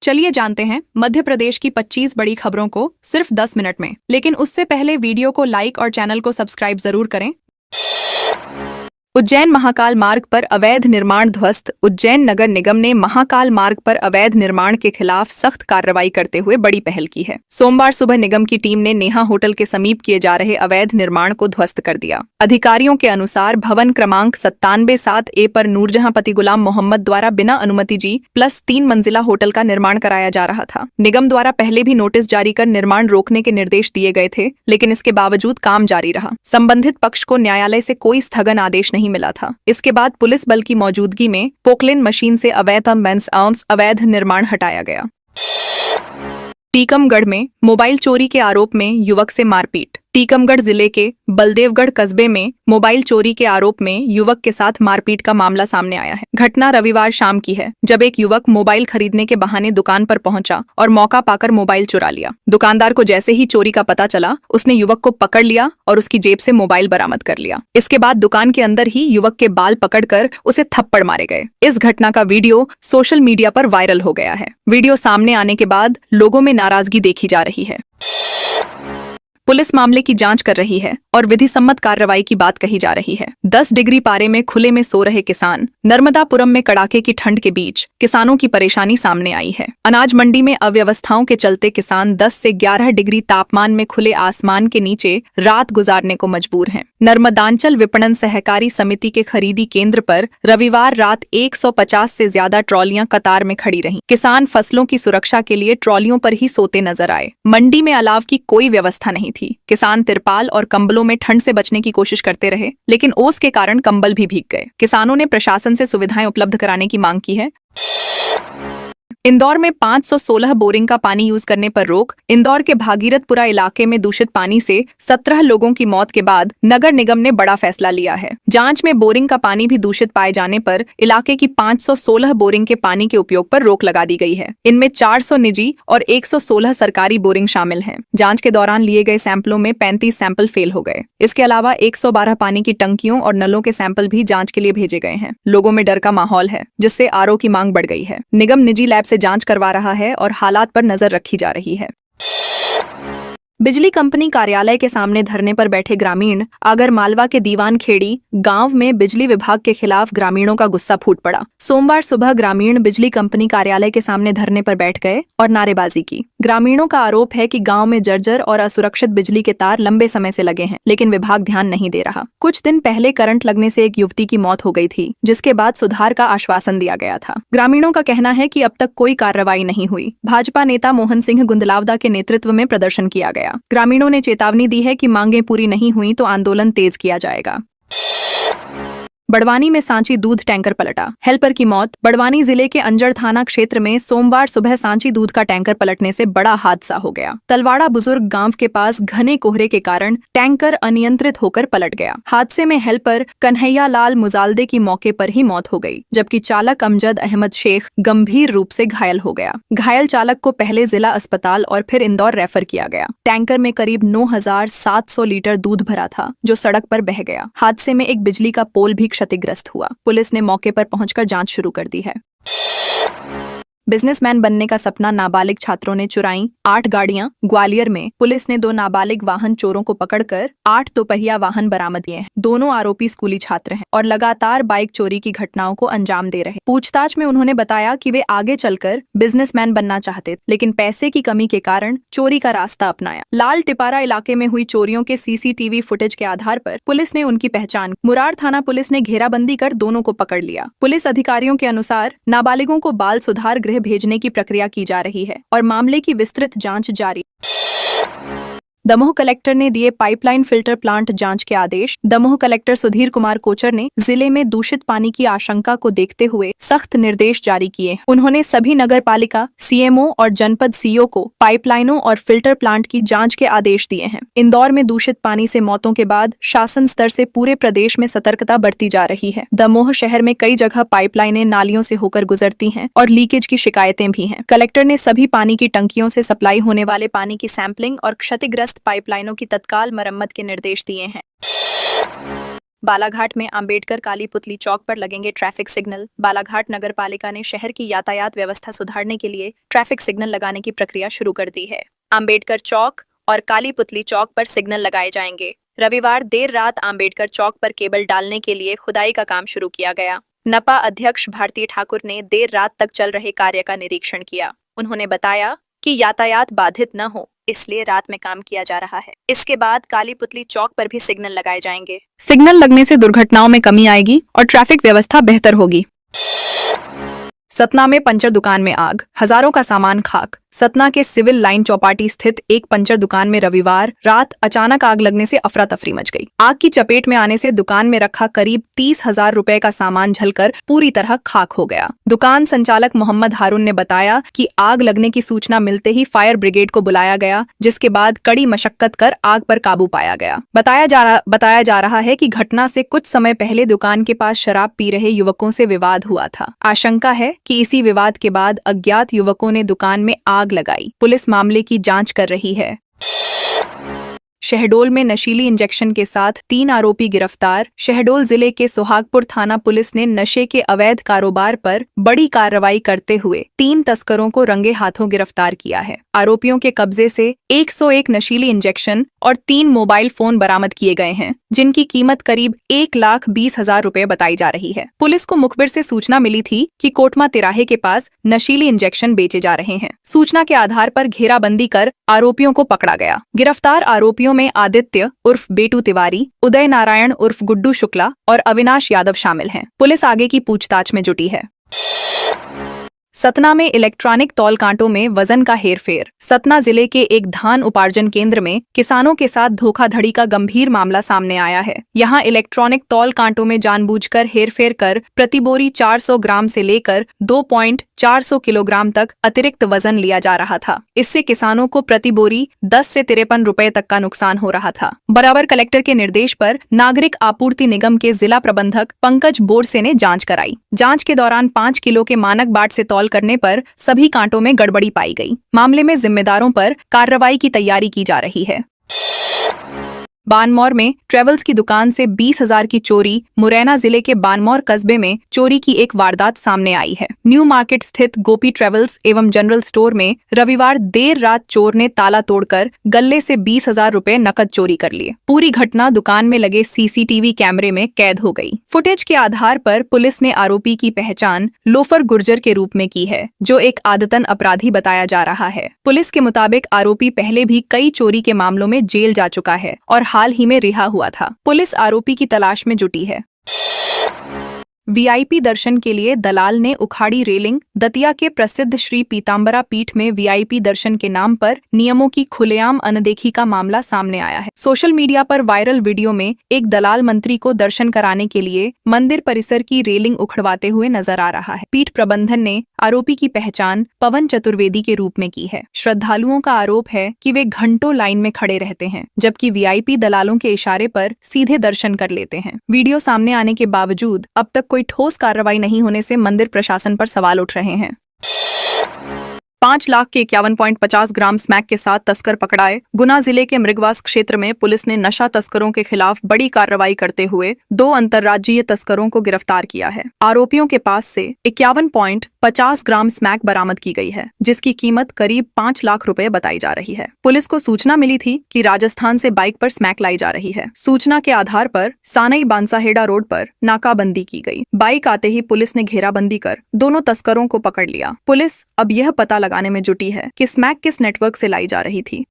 चलिए जानते हैं मध्य प्रदेश की 25 बड़ी खबरों को सिर्फ 10 मिनट में। लेकिन उससे पहले वीडियो को लाइक और चैनल को सब्सक्राइब जरूर करें। उज्जैन महाकाल मार्ग पर अवैध निर्माण ध्वस्त। उज्जैन नगर निगम ने महाकाल मार्ग पर अवैध निर्माण के खिलाफ सख्त कार्रवाई करते हुए बड़ी पहल की है। सोमवार सुबह निगम की टीम ने नेहा होटल के समीप किए जा रहे अवैध निर्माण को ध्वस्त कर दिया। अधिकारियों के अनुसार भवन क्रमांक 97/7 पर नूरजहांपति गुलाम मोहम्मद द्वारा बिना अनुमति G+3 मंजिला होटल का निर्माण कराया जा रहा था। निगम द्वारा पहले भी नोटिस जारी कर निर्माण रोकने के निर्देश दिए गए थे, लेकिन इसके बावजूद काम जारी रहा। संबंधित पक्ष को न्यायालय से कोई स्थगन आदेश नहीं मिला था। इसके बाद पुलिस बल की मौजूदगी में पोकलिन मशीन से अवैध निर्माण हटाया गया। टीकमगढ़ में मोबाइल चोरी के आरोप में युवक से मारपीट। टीकमगढ़ जिले के बलदेवगढ़ कस्बे में मोबाइल चोरी के आरोप में युवक के साथ मारपीट का मामला सामने आया है। घटना रविवार शाम की है, जब एक युवक मोबाइल खरीदने के बहाने दुकान पर पहुंचा और मौका पाकर मोबाइल चुरा लिया। दुकानदार को जैसे ही चोरी का पता चला, उसने युवक को पकड़ लिया और उसकी जेब से मोबाइल बरामद कर लिया। इसके बाद दुकान के अंदर ही युवक के बाल पकड़कर उसे थप्पड़ मारे गए। इस घटना का वीडियो सोशल मीडिया पर वायरल हो गया है। वीडियो सामने आने के बाद लोगों में नाराजगी देखी जा रही है। पुलिस मामले की जांच कर रही है और विधि सम्मत कार्रवाई की बात कही जा रही है। 10 डिग्री पारे में खुले में सो रहे किसान। नर्मदापुरम में कड़ाके की ठंड के बीच किसानों की परेशानी सामने आई है। अनाज मंडी में अव्यवस्थाओं के चलते किसान 10 से 11 डिग्री तापमान में खुले आसमान के नीचे रात गुजारने को मजबूर हैं। नर्मदांचल विपणन सहकारी समिति के खरीदी केंद्र पर रविवार रात 150 से ज्यादा ट्रॉलियां कतार में खड़ी रहीं। किसान फसलों की सुरक्षा के लिए ट्रॉलियों पर ही सोते नजर आए। मंडी में अलाव की कोई व्यवस्था नहीं थी। किसान तिरपाल और कंबलों में ठंड से बचने की कोशिश करते रहे, लेकिन ओस के कारण कंबल भी भीग गए। किसानों ने प्रशासन से सुविधाएं उपलब्ध कराने की मांग की है। इंदौर में 516 बोरिंग का पानी यूज करने पर रोक। इंदौर के भागीरथपुरा इलाके में दूषित पानी से 17 लोगों की मौत के बाद नगर निगम ने बड़ा फैसला लिया है। जांच में बोरिंग का पानी भी दूषित पाए जाने पर इलाके की 516 बोरिंग के पानी के उपयोग पर रोक लगा दी गई है। इनमें 400 निजी और 116 सरकारी बोरिंग शामिल हैं। जांच के दौरान लिए गए सैंपलों में 35 सैंपल फेल हो गए। इसके अलावा 112 पानी की टंकियों और नलों के सैंपल भी जांच के लिए भेजे गए हैं। लोगों में डर का माहौल है, जिससे आरओ की मांग बढ़ गई है। निगम निजी लैब से जांच करवा रहा है और हालात पर नजर रखी जा रही है। बिजली कंपनी कार्यालय के सामने धरने पर बैठे ग्रामीण। आगरमालवा के दीवान खेड़ी गांव में बिजली विभाग के खिलाफ ग्रामीणों का गुस्सा फूट पड़ा। सोमवार सुबह ग्रामीण बिजली कंपनी कार्यालय के सामने धरने पर बैठ गए और नारेबाजी की। ग्रामीणों का आरोप है कि गांव में जर्जर और असुरक्षित बिजली के तार लंबे समय से लगे हैं, लेकिन विभाग ध्यान नहीं दे रहा। कुछ दिन पहले करंट लगने से एक युवती की मौत हो गई थी, जिसके बाद सुधार का आश्वासन दिया गया था। ग्रामीणों का कहना है कि अब तक कोई कार्रवाई नहीं हुई। भाजपा नेता मोहन सिंह गुंदलावदा के नेतृत्व में प्रदर्शन किया गया। ग्रामीणों ने चेतावनी दी है कि मांगें पूरी नहीं हुई तो आंदोलन तेज किया जाएगा। बड़वानी में सांची दूध टैंकर पलटा, हेल्पर की मौत। बड़वानी जिले के अंजड़ थाना क्षेत्र में सोमवार सुबह सांची दूध का टैंकर पलटने से बड़ा हादसा हो गया। तलवाड़ा बुजुर्ग गांव के पास घने कोहरे के कारण टैंकर अनियंत्रित होकर पलट गया। हादसे में हेल्पर कन्हैया लाल मुजालदे की मौके पर ही मौत हो गई, जबकि चालक अमजद अहमद शेख गंभीर रूप से घायल हो गया। घायल चालक को पहले जिला अस्पताल और फिर इंदौर रेफर किया गया। टैंकर में करीब 9,700 लीटर दूध भरा था, जो सड़क पर बह गया। हादसे में एक बिजली का पोल भी क्षतिग्रस्त हुआ। पुलिस ने मौके पर पहुंचकर जांच शुरू कर दी है। बिजनेसमैन बनने का सपना नाबालिग छात्रों ने चुराई 8 गाड़ियां। ग्वालियर में पुलिस ने 2 नाबालिग वाहन चोरों को पकड़कर 8 दोपहिया वाहन बरामद किए हैं। दोनों आरोपी स्कूली छात्र हैं और लगातार बाइक चोरी की घटनाओं को अंजाम दे रहे। पूछताछ में उन्होंने बताया कि वे आगे चलकर बिजनेसमैन बनना चाहते, लेकिन पैसे की कमी के कारण चोरी का रास्ता अपनाया। लाल टिपारा इलाके में हुई चोरियों के सीसीटीवी फुटेज के आधार पर पुलिस ने उनकी पहचान। मुरार थाना पुलिस ने घेराबंदी कर दोनों को पकड़ लिया। पुलिस अधिकारियों के अनुसार नाबालिगों को बाल सुधार गृह भेजने की प्रक्रिया की जा रही है और मामले की विस्तृत जांच जारी। दमोह कलेक्टर ने दिए पाइपलाइन फिल्टर प्लांट जांच के आदेश। दमोह कलेक्टर सुधीर कुमार कोचर ने जिले में दूषित पानी की आशंका को देखते हुए सख्त निर्देश जारी किए। उन्होंने सभी नगर पालिका, सीएमओ और जनपद सीओ को पाइपलाइनों और फिल्टर प्लांट की जांच के आदेश दिए हैं। इंदौर में दूषित पानी से मौतों के बाद शासन स्तर से पूरे प्रदेश में सतर्कता बढ़ती जा रही है। दमोह शहर में कई जगह पाइपलाइनें नालियों से होकर गुजरती हैं और लीकेज की शिकायतें भी हैं। कलेक्टर ने सभी पानी की टंकियों से सप्लाई होने वाले पानी की सैंपलिंग और क्षतिग्रस्त पाइपलाइनों की तत्काल मरम्मत के निर्देश दिए हैं। बालाघाट में अंबेडकर काली पुतली चौक पर लगेंगे ट्रैफिक सिग्नल। बालाघाट नगर पालिका ने शहर की यातायात व्यवस्था सुधारने के लिए ट्रैफिक सिग्नल लगाने की प्रक्रिया शुरू कर दी है। अंबेडकर चौक और काली पुतली चौक पर सिग्नल लगाए जाएंगे। रविवार देर रात अंबेडकर चौक पर केबल डालने के लिए खुदाई का काम शुरू किया गया। नपा अध्यक्ष भारती ठाकुर ने देर रात तक चल रहे कार्य का निरीक्षण किया। उन्होंने बताया कि यातायात बाधित न हो, इसलिए रात में काम किया जा रहा है। इसके बाद काली पुतली चौक पर भी सिग्नल लगाए जाएंगे। सिग्नल लगने से दुर्घटनाओं में कमी आएगी और ट्रैफिक व्यवस्था बेहतर होगी। सतना में पंचर दुकान में आग, हजारों का सामान खाक। सतना के सिविल लाइन चौपाटी स्थित एक पंचर दुकान में रविवार रात अचानक आग लगने से अफरा तफरी मच गई। आग की चपेट में आने से दुकान में रखा करीब 30,000 रुपए का सामान जलकर पूरी तरह खाक हो गया। दुकान संचालक मोहम्मद हारून ने बताया कि आग लगने की सूचना मिलते ही फायर ब्रिगेड को बुलाया गया, जिसके बाद कड़ी मशक्कत कर आग पर काबू पाया गया। बताया जा रहा है कि घटना से कुछ समय पहले दुकान के पास शराब पी रहे युवकों से विवाद हुआ था। आशंका है कि इसी विवाद के बाद अज्ञात युवकों ने दुकान में आग लगाई। पुलिस मामले की जांच कर रही है। शहडोल में नशीली इंजेक्शन के साथ 3 आरोपी गिरफ्तार। शहडोल जिले के सुहागपुर थाना पुलिस ने नशे के अवैध कारोबार पर बड़ी कार्रवाई करते हुए 3 तस्करों को रंगे हाथों गिरफ्तार किया है। आरोपियों के कब्जे से 101 नशीली इंजेक्शन और 3 मोबाइल फोन बरामद किए गए हैं, जिनकी कीमत करीब 1,20,000 रुपए बताई जा रही है। पुलिस को मुखबिर से सूचना मिली थी कि कोटमा तिराहे के पास नशीली इंजेक्शन बेचे जा रहे हैं। सूचना के आधार पर घेराबंदी कर आरोपियों को पकड़ा गया। गिरफ्तार आरोपियों में आदित्य उर्फ बेटू तिवारी, उदय नारायण उर्फ गुड्डू शुक्ला और अविनाश यादव शामिल हैं। पुलिस आगे की पूछताछ में जुटी है। सतना में इलेक्ट्रॉनिक तौल कांटों में वजन का हेरफेर। सतना जिले के एक धान उपार्जन केंद्र में किसानों के साथ धोखाधड़ी का गंभीर मामला सामने आया है। यहां इलेक्ट्रॉनिक तौल कांटों में जानबूझकर हेरफेर कर प्रति बोरी 400 ग्राम से लेकर 2.400 किलोग्राम तक अतिरिक्त वजन लिया जा रहा था। इससे किसानों को प्रति बोरी 10 से 53 रुपए तक का नुकसान हो रहा था। बराबर कलेक्टर के निर्देश पर नागरिक आपूर्ति निगम के जिला प्रबंधक पंकज बोरसे ने जाँच कराई। जाँच के दौरान 5 किलो के मानक बाट से तौल करने पर सभी कांटों में गड़बड़ी पाई गई। मामले में जिम्मेदारों पर कार्रवाई की तैयारी की जा रही है। बानमौर में ट्रेवल्स की दुकान से 20,000 की चोरी। मुरैना जिले के बानमौर कस्बे में चोरी की एक वारदात सामने आई है। न्यू मार्केट स्थित गोपी ट्रेवल्स एवं जनरल स्टोर में रविवार देर रात चोर ने ताला तोड़कर गल्ले से 20,000 रुपए नकद चोरी कर लिए। पूरी घटना दुकान में लगे सीसीटीवी कैमरे में कैद हो गई। फुटेज के आधार पर पुलिस ने आरोपी की पहचान लोफर गुर्जर के रूप में की है, जो एक आदतन अपराधी बताया जा रहा है। पुलिस के मुताबिक आरोपी पहले भी कई चोरी के मामलों में जेल जा चुका है और हाल ही में रिहा हुआ था। पुलिस आरोपी की तलाश में जुटी है। वीआईपी दर्शन के लिए दलाल ने उखाड़ी रेलिंग। दतिया के प्रसिद्ध श्री पीताम्बरा पीठ में वीआईपी दर्शन के नाम पर नियमों की खुलेआम अनदेखी का मामला सामने आया है। सोशल मीडिया पर वायरल वीडियो में एक दलाल मंत्री को दर्शन कराने के लिए मंदिर परिसर की रेलिंग उखड़वाते हुए नजर आ रहा है। पीठ प्रबंधन ने आरोपी की पहचान पवन चतुर्वेदी के रूप में की है। श्रद्धालुओं का आरोप है कि वे घंटों लाइन में खड़े रहते हैं, जबकि वीआईपी दलालों के इशारे पर सीधे दर्शन कर लेते हैं। वीडियो सामने आने के बावजूद अब तक कोई ठोस कार्रवाई नहीं होने से मंदिर प्रशासन पर सवाल उठ रहे हैं। 5 लाख के 51.50 ग्राम स्मैक के साथ तस्कर पकड़ाए। गुना जिले के मृगवास क्षेत्र में पुलिस ने नशा तस्करों के खिलाफ बड़ी कार्रवाई करते हुए 2 अंतर्राज्यीय तस्करों को गिरफ्तार किया है। आरोपियों के पास से 51.50 ग्राम स्मैक बरामद की गई है, जिसकी कीमत करीब 5 लाख रुपए बताई जा रही है। पुलिस को सूचना मिली थी कि राजस्थान से बाइक पर स्मैक लाई जा रही है। सूचना के आधार पर सानई बांसाहेड़ा रोड पर नाकाबंदी की गई। बाइक आते ही पुलिस ने घेराबंदी कर दोनों तस्करों को पकड़ लिया। पुलिस अब यह पता लगाने में जुटी है कि स्मैक किस नेटवर्क से लाई जा रही थी।